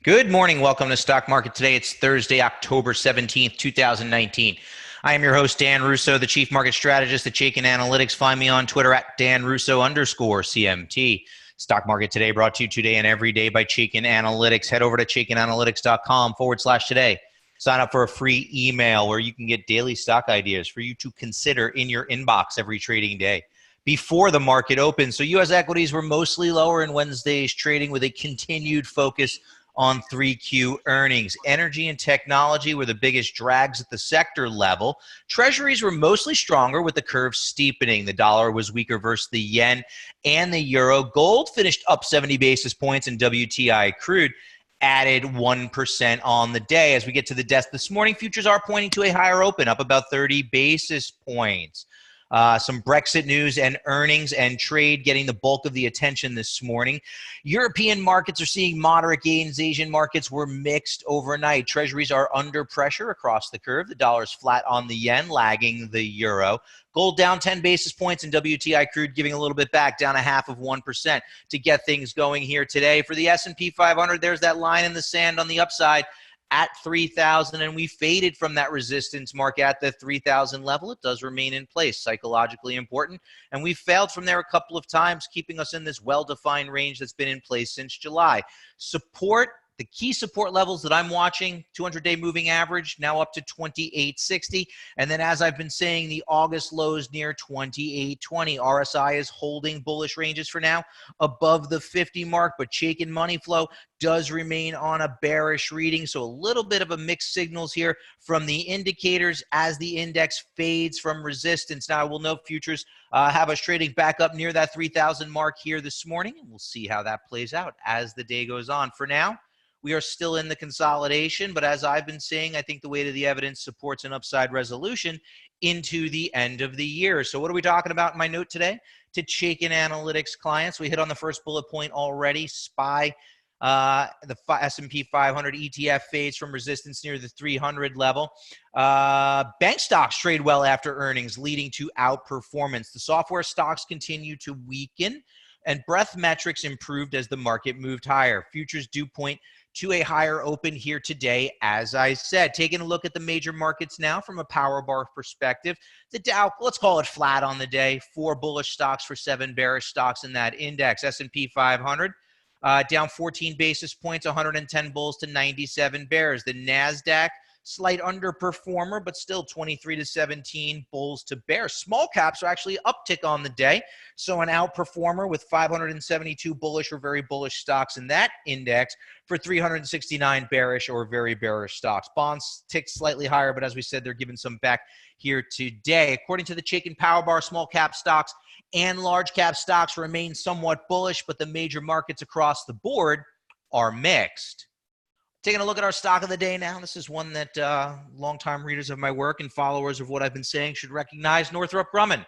Good morning. Welcome to Stock Market Today. It's Thursday, October 17th, 2019. I am your host, Dan Russo, the Chief Market Strategist at Chaikin Analytics. Find me on Twitter at DanRusso_CMT. Stock Market Today brought to you today and every day by Chaikin Analytics. Head over to chaikinanalytics.com/today. Sign up for a free email where you can get daily stock ideas for you to consider in your inbox every trading day before the market opens. So U.S. equities were mostly lower in Wednesday's trading with a continued focus on 3Q earnings. Energy and technology were the biggest drags at the sector level. Treasuries were mostly stronger with the curve steepening. The dollar was weaker versus the yen and the euro. Gold finished up 70 basis points, and WTI crude added 1% on the day. As we get to the desk this morning, futures are pointing to a higher open, up about 30 basis points. Some Brexit news and earnings and trade getting the bulk of the attention this morning. European markets are seeing moderate gains. Asian markets were mixed overnight. Treasuries are under pressure across the curve. The dollar's flat on the yen, lagging the euro. Gold down 10 basis points, and WTI crude giving a little bit back, down 0.5% to get things going here today. For the S&P 500, there's that line in the sand on the upside at 3,000, and we faded from that resistance mark at the 3,000 level. It does remain in place, psychologically important, and we failed from there a couple of times, keeping us in this well-defined range that's been in place since July. Support, the key support levels that I'm watching, 200-day moving average, now up to 28.60. And then as I've been saying, the August lows near 28.20. RSI is holding bullish ranges for now above the 50 mark, but Chaikin money flow does remain on a bearish reading. So a little bit of a mixed signals here from the indicators as the index fades from resistance. Now, I will note futures have us trading back up near that 3,000 mark here this morning, and we'll see how that plays out as the day goes on. For now, we are still in the consolidation, but as I've been saying, I think the weight of the evidence supports an upside resolution into the end of the year. So what are we talking about in my note today? To Chaikin Analytics clients, we hit on the first bullet point already. SPY, the S&P 500 ETF fades from resistance near the 300 level. Bank stocks trade well after earnings, leading to outperformance. The software stocks continue to weaken, and breadth metrics improved as the market moved higher. Futures do point to a higher open here today, as I said. Taking a look at the major markets now from a power bar perspective, the Dow, let's call it flat on the day, 4 bullish stocks for 7 bearish stocks in that index. S&P 500 down 14 basis points, 110 bulls to 97 bears. The NASDAQ, slight underperformer, but still 23 to 17 bulls to bears. Small caps are actually uptick on the day. So an outperformer with 572 bullish or very bullish stocks in that index for 369 bearish or very bearish stocks. Bonds ticked slightly higher, but as we said, they're giving some back here today. According to the Chaikin Power Bar, small cap stocks and large cap stocks remain somewhat bullish, but the major markets across the board are mixed. Taking a look at our stock of the day now. This is one that longtime readers of my work and followers of what I've been saying should recognize. Northrop Grumman,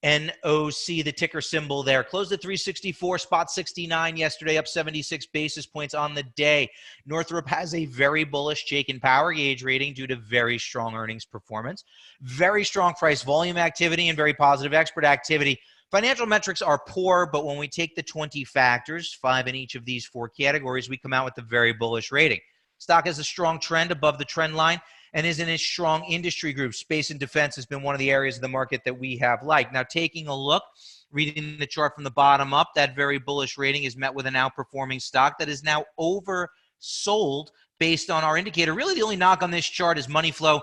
NOC, the ticker symbol there. Closed at 364, spot 69 yesterday, up 76 basis points on the day. Northrop has a very bullish Chaikin power gauge rating due to very strong earnings performance, very strong price volume activity, and very positive expert activity. Financial metrics are poor, but when we take the 20 factors, 5 in each of these 4 categories, we come out with a very bullish rating. Stock has a strong trend above the trend line and is in a strong industry group. Space and defense has been one of the areas of the market that we have liked. Now, taking a look, reading the chart from the bottom up, that very bullish rating is met with an outperforming stock that is now oversold based on our indicator. Really, the only knock on this chart is money flow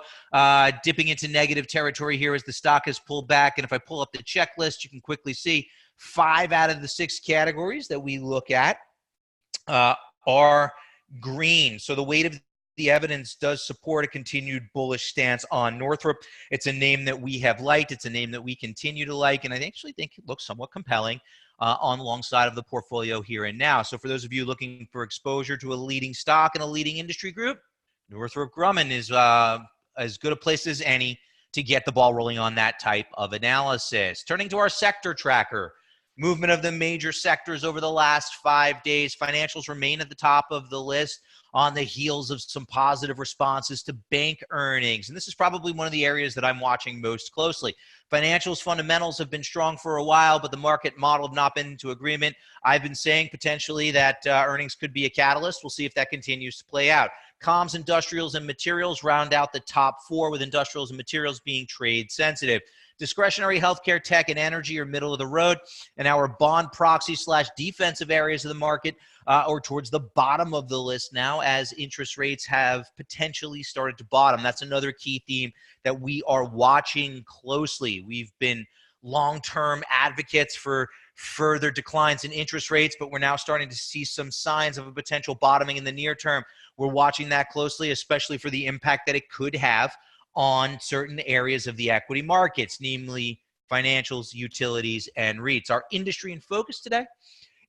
dipping into negative territory here as the stock has pulled back. And if I pull up the checklist, you can quickly see 5 out of the 6 categories that we look at are green. So the weight of the evidence does support a continued bullish stance on Northrop. It's a name that we have liked. It's a name that we continue to like, and I actually think it looks somewhat compelling on alongside of the portfolio here and now. So for those of you looking for exposure to a leading stock and a leading industry group, Northrop Grumman is as good a place as any to get the ball rolling on that type of analysis. Turning to our sector tracker, Movement of the major sectors over the last 5 days. Financials remain at the top of the list on the heels of some positive responses to bank earnings. And this is probably one of the areas that I'm watching most closely. Financials fundamentals have been strong for a while, but the market model have not been into agreement. I've been saying potentially that earnings could be a catalyst. We'll see if that continues to play out. Comms, industrials, and materials round out the top four, with industrials and materials being trade sensitive. Discretionary, healthcare, tech, and energy are middle of the road, and our bond proxy / defensive areas of the market or towards the bottom of the list now, as interest rates have potentially started to bottom. That's another key theme that we are watching closely. We've been long-term advocates for further declines in interest rates, but we're now starting to see some signs of a potential bottoming in the near term. We're watching that closely, especially for the impact that it could have on certain areas of the equity markets, namely financials, utilities, and REITs. Our industry in focus today,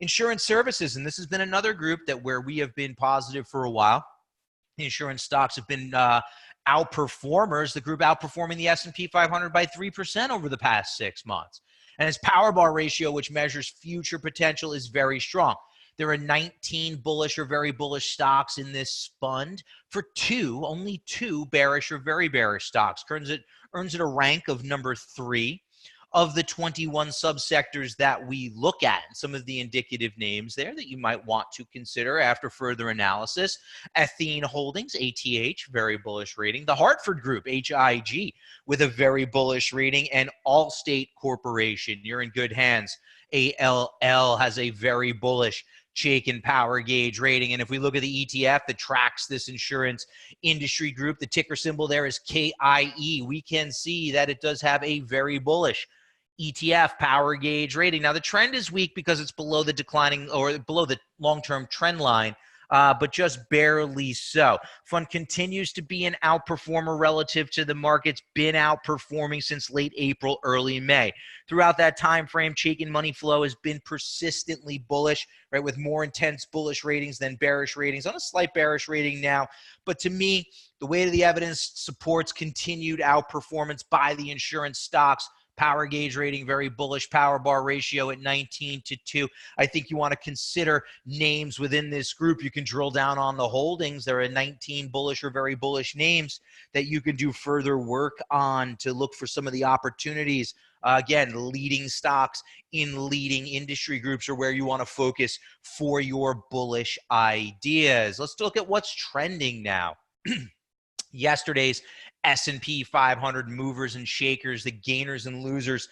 insurance services, and this has been another group that where we have been positive for a while. The insurance stocks have been outperformers, the group outperforming the S&P 500 by 3% over the past 6 months. And its power bar ratio, which measures future potential, is very strong. There are 19 bullish or very bullish stocks in this fund for only two bearish or very bearish stocks. Earns it a rank of number 3 of the 21 subsectors that we look at. And some of the indicative names there that you might want to consider after further analysis: Athene Holdings, ATH, very bullish rating. The Hartford Group, HIG, with a very bullish rating. And Allstate Corporation, you're in good hands. ALL has a very bullish Chaikin power gauge rating. And if we look at the ETF that tracks this insurance industry group, the ticker symbol there is KIE. We can see that it does have a very bullish ETF power gauge rating. Now, the trend is weak because it's below the declining or below the long-term trend line, but just barely so. Fund continues to be an outperformer relative to the market's been outperforming since late April, early May. Throughout that time frame, Chaikin money flow has been persistently bullish, right, with more intense bullish ratings than bearish ratings, on a slight bearish rating now. But to me, the weight of the evidence supports continued outperformance by the insurance stocks. Power gauge rating, very bullish. Power bar ratio at 19-2. I think you want to consider names within this group. You can drill down on the holdings. There are 19 bullish or very bullish names that you can do further work on to look for some of the opportunities. Again, leading stocks in leading industry groups are where you want to focus for your bullish ideas. Let's look at what's trending now. Yesterday's S&P 500 movers and shakers, the gainers and losers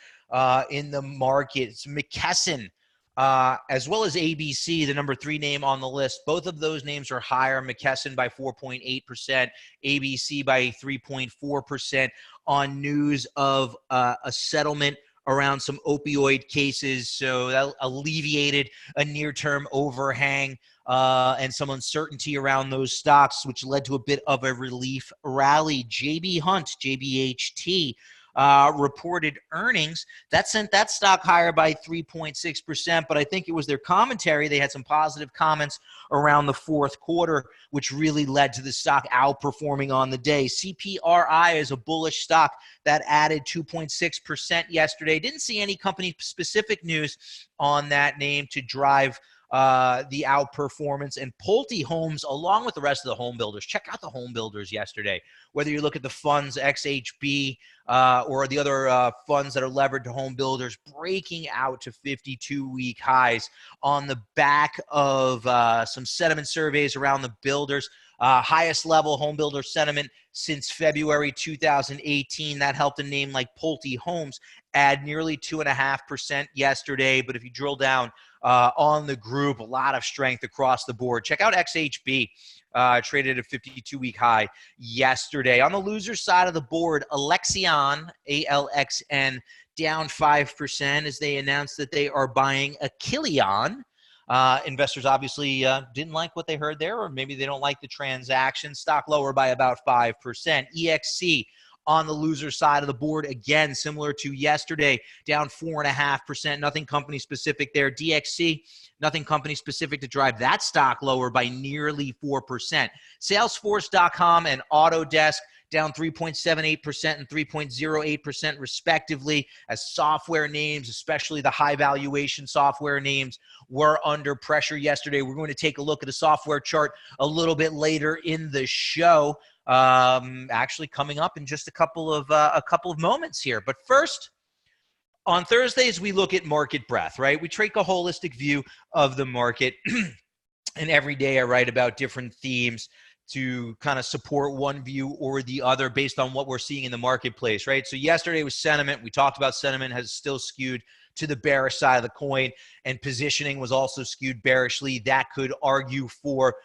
in the markets. McKesson, as well as ABC, the number 3 name on the list. Both of those names are higher. McKesson by 4.8%, ABC by 3.4% on news of a settlement around some opioid cases. So that alleviated a near-term overhang and some uncertainty around those stocks, which led to a bit of a relief rally. JB Hunt, JBHT, reported earnings. That sent that stock higher by 3.6%, but I think it was their commentary. They had some positive comments around the fourth quarter, which really led to the stock outperforming on the day. CPRI is a bullish stock that added 2.6% yesterday. Didn't see any company-specific news on that name to drive the outperformance. And Pulte Homes, along with the rest of the home builders, check out the home builders yesterday. Whether you look at the funds, XHB, or the other funds that are levered to home builders, breaking out to 52-week highs on the back of some sentiment surveys around the builders. Highest level home builder sentiment since February 2018. That helped a name like Pulte Homes add nearly 2.5% yesterday. But if you drill down on the group, a lot of strength across the board. Check out XHB, traded at a 52-week high yesterday. On the loser side of the board, Alexion, ALXN, down 5% as they announced that they are buying Achillion. Investors obviously didn't like what they heard there, or maybe they don't like the transaction. Stock lower by about 5%. EXC on the loser side of the board, again, similar to yesterday, down 4.5%. Nothing company specific there. DXC, nothing company specific to drive that stock lower by nearly 4%. Salesforce.com and Autodesk down 3.78% and 3.08% respectively, as software names, especially the high valuation software names, were under pressure yesterday. We're going to take a look at a software chart a little bit later in the show, actually coming up in just a couple of moments here. But first, on Thursdays, we look at market breadth, right? We take a holistic view of the market. And every day I write about different themes to kind of support one view or the other based on what we're seeing in the marketplace, right? So yesterday was sentiment. We talked about sentiment has still skewed to the bearish side of the coin, and positioning was also skewed bearishly. That could argue for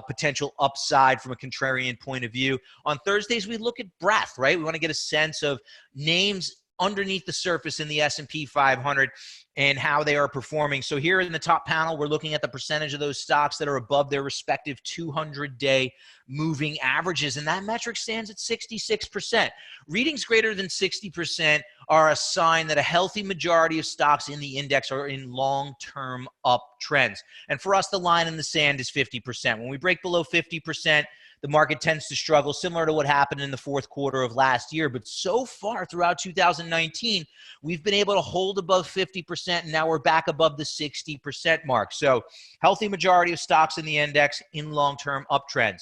potential upside from a contrarian point of view. On Thursdays, we look at breadth, right? We want to get a sense of names underneath the surface in the S&P 500 and how they are performing. So here in the top panel, we're looking at the percentage of those stocks that are above their respective 200-day moving averages, and that metric stands at 66%. Readings greater than 60% are a sign that a healthy majority of stocks in the index are in long-term uptrends. And for us, the line in the sand is 50%. When we break below 50%, the market tends to struggle, similar to what happened in the fourth quarter of last year. But so far throughout 2019, we've been able to hold above 50%, and now we're back above the 60% mark. So healthy majority of stocks in the index in long-term uptrends.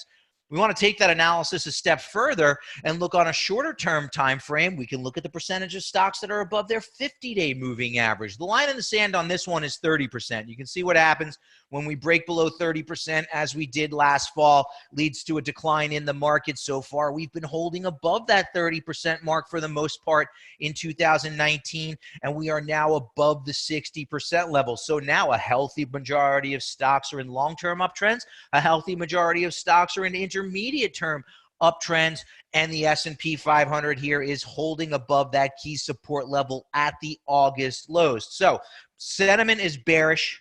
We want to take that analysis a step further and look on a shorter-term time frame. We can look at the percentage of stocks that are above their 50-day moving average. The line in the sand on this one is 30%. You can see what happens when we break below 30%, as we did last fall, leads to a decline in the market. So far, we've been holding above that 30% mark for the most part in 2019, and we are now above the 60% level. So now a healthy majority of stocks are in long-term uptrends. A healthy majority of stocks are in intermediate term uptrends, and the S&P 500 here is holding above that key support level at the August lows. So sentiment is bearish,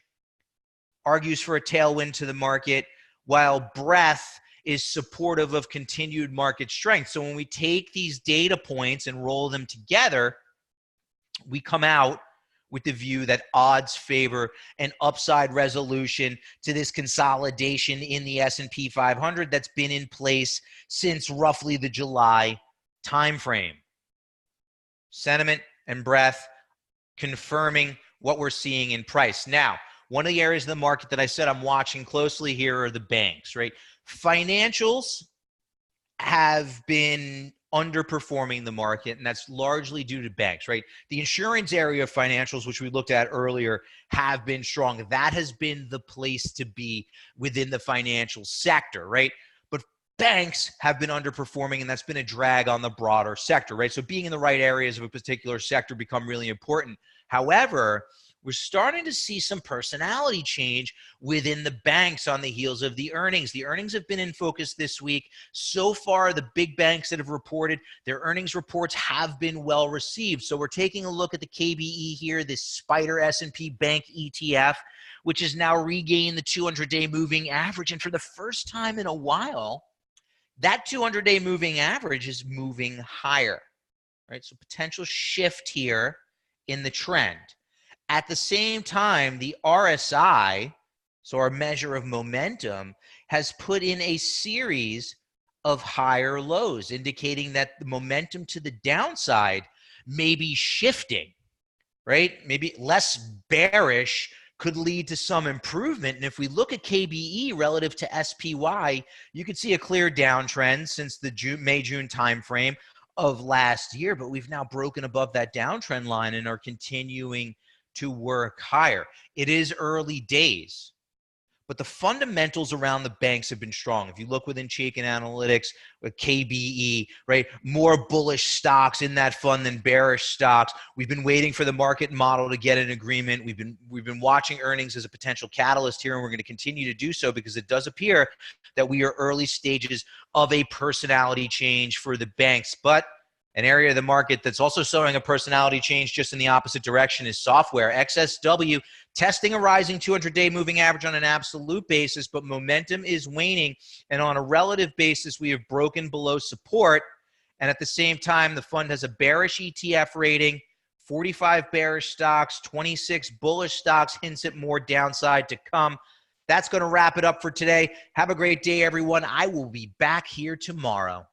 argues for a tailwind to the market, while breadth is supportive of continued market strength. So when we take these data points and roll them together, we come out with the view that odds favor an upside resolution to this consolidation in the S&P 500 that's been in place since roughly the July timeframe. Sentiment and breadth confirming what we're seeing in price. Now, one of the areas of the market that I said I'm watching closely here are the banks, right? Financials have been underperforming the market, and that's largely due to banks, right? The insurance area of financials, which we looked at earlier, have been strong. That has been the place to be within the financial sector, right? But banks have been underperforming, and that's been a drag on the broader sector, right? So being in the right areas of a particular sector become really important. However, we're starting to see some personality change within the banks on the heels of the earnings. The earnings have been in focus this week. So far, the big banks that have reported, their earnings reports have been well received. So we're taking a look at the KBE here, this Spider S&P Bank ETF, which has now regained the 200-day moving average. And for the first time in a while, that 200-day moving average is moving higher, right? So potential shift here in the trend. At the same time, the RSI, so our measure of momentum, has put in a series of higher lows, indicating that the momentum to the downside may be shifting, right? Maybe less bearish could lead to some improvement. And if we look at KBE relative to SPY, you could see a clear downtrend since the May-June timeframe of last year, but we've now broken above that downtrend line and are continuing to work higher. It is early days, but the fundamentals around the banks have been strong. If you look within Chaikin Analytics with KBE, right, more bullish stocks in that fund than bearish stocks. We've been waiting for the market model to get an agreement. We've been watching earnings as a potential catalyst here, and we're going to continue to do so because it does appear that we are early stages of a personality change for the banks. But an area of the market that's also showing a personality change just in the opposite direction is software. XSW testing a rising 200-day moving average on an absolute basis, but momentum is waning. And on a relative basis, we have broken below support. And at the same time, the fund has a bearish ETF rating, 45 bearish stocks, 26 bullish stocks, hints at more downside to come. That's going to wrap it up for today. Have a great day, everyone. I will be back here tomorrow.